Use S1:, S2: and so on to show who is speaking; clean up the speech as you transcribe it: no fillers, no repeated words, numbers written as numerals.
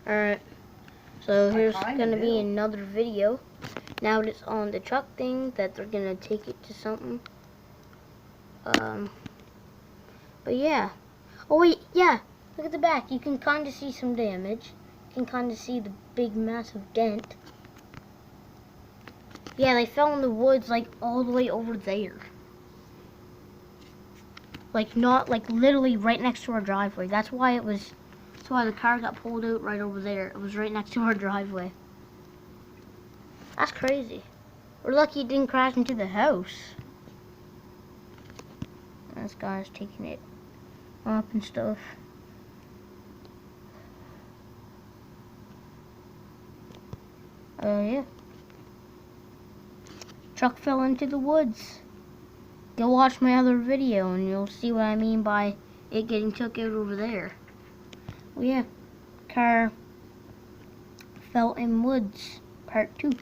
S1: Alright, so here's gonna be another video. Now it's on the truck thing that they're gonna take it to something. But yeah. Oh wait, yeah. Look at the back. You can kind of see some damage. You can kind of see the big massive dent. Yeah, they fell in the woods like all the way over there. Like not like literally right next to our driveway. That's why the car got pulled out right over there. It was right next to our driveway. That's crazy. We're lucky it didn't crash into the house. This guy's taking it up and stuff. Yeah. Truck fell into the woods. Go watch my other video and you'll see what I mean by it getting took out over there. Well, yeah. Car fell in woods, part 2.